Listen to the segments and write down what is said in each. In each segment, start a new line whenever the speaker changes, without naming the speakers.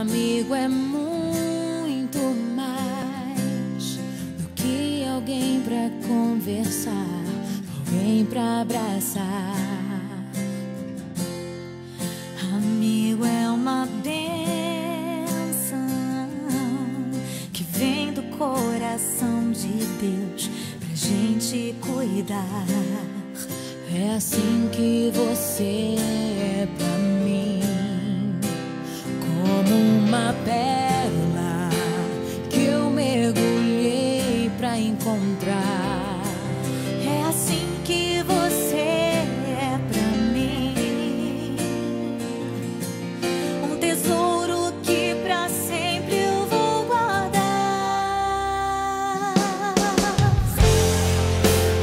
Amigo é muito mais do que alguém pra conversar, alguém pra abraçar. Amigo é uma bênção que vem do coração de Deus pra gente cuidar. É assim que você é pra mim, como uma pérola que eu mergulhei pra encontrar. É assim que você é pra mim, um tesouro que pra sempre eu vou guardar.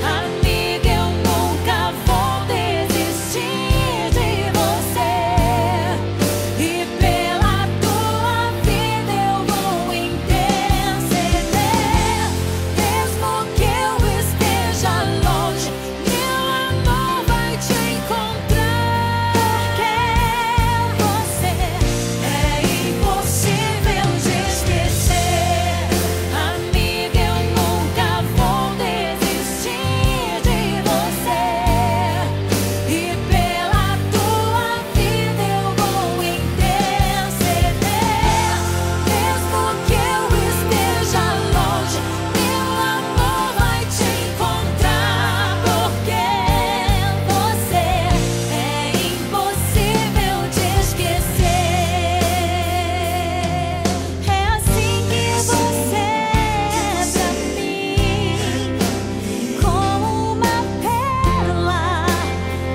Amiga, eu nunca vou desistir de você, e pela tua vida eu vou interceder. Mesmo que eu esteja longe, meu amor vai te encontrar. Porque você é impossível de esquecer. Amiga, eu nunca vou desistir de você, e pela tua vida eu vou interceder. Mesmo que eu esteja longe, meu amor vai te encontrar. Porque você é impossível de esquecer. É assim que você é pra mim, como uma pérola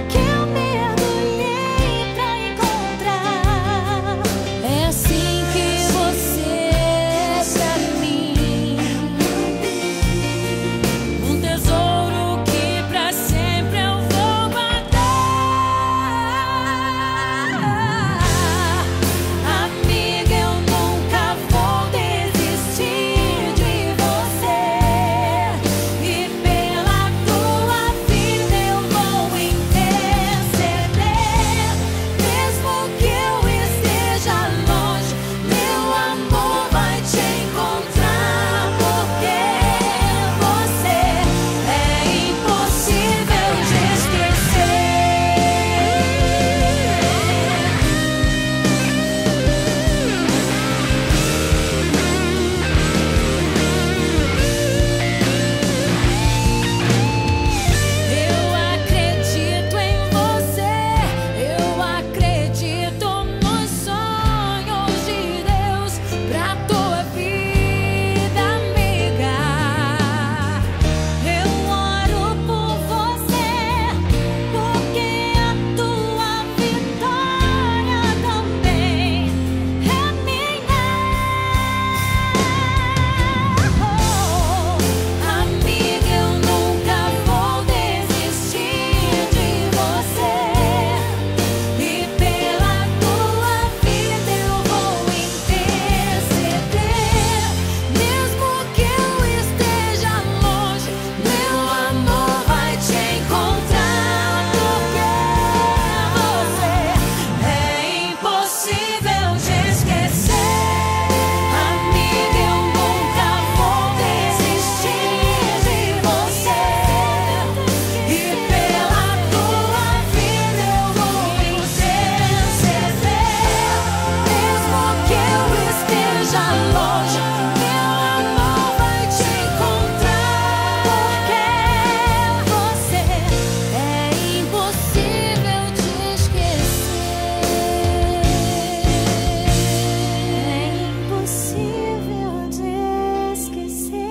que eu mergulhei pra encontrar. É assim que você é pra mim, um tesouro que pra sempre eu vou guardar. Amiga, eu nunca vou desistir de você, e pela tua vida eu vou interceder. Mesmo que eu esteja longe, meu amor vai te encontrar. Porque você é impossível de esquecer. Eu acredito em você, eu acredito nos sonhos de Deus pra tua vida, amiga. Eu oro por você, porque a tua vitória também é minha. Amiga, eu nunca vou desistir de você, e pela tua vida eu vou interceder. Mesmo que eu esteja longe, meu amor vai te encontrar. Porque você é impossível de esquecer. Amiga, eu nunca vou desistir de você, e pela tua vida eu vou interceder. Mesmo que eu esteja longe, meu amor vai te encontrar. Porque você é impossível de esquecer. É impossível de esquecer.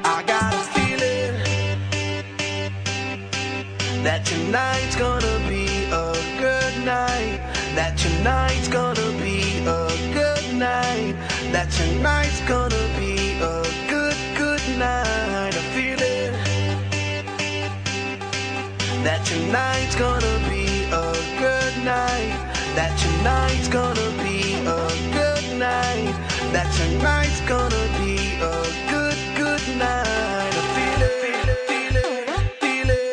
I got a feeling that tonight's gonna be a good night. That tonight's gonna be a good night. That tonight's gonna be a good night. I feel it. That tonight's gonna be a good night. That tonight's gonna be a good night. That tonight's gonna be a good night. I feel it, feel it, feel it.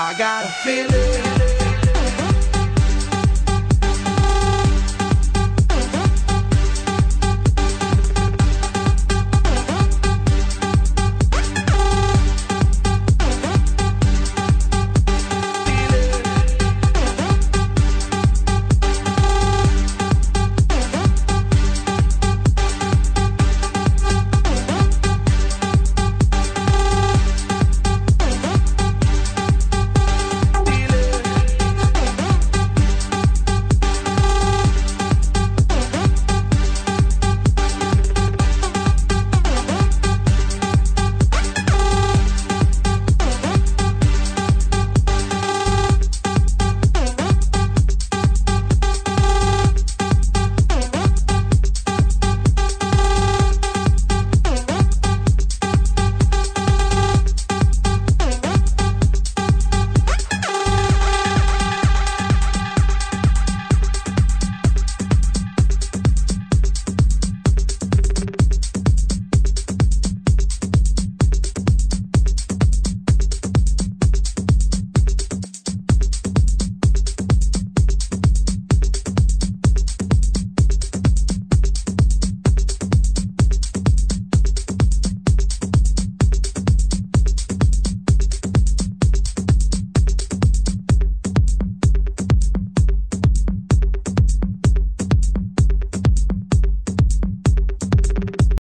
I got a feeling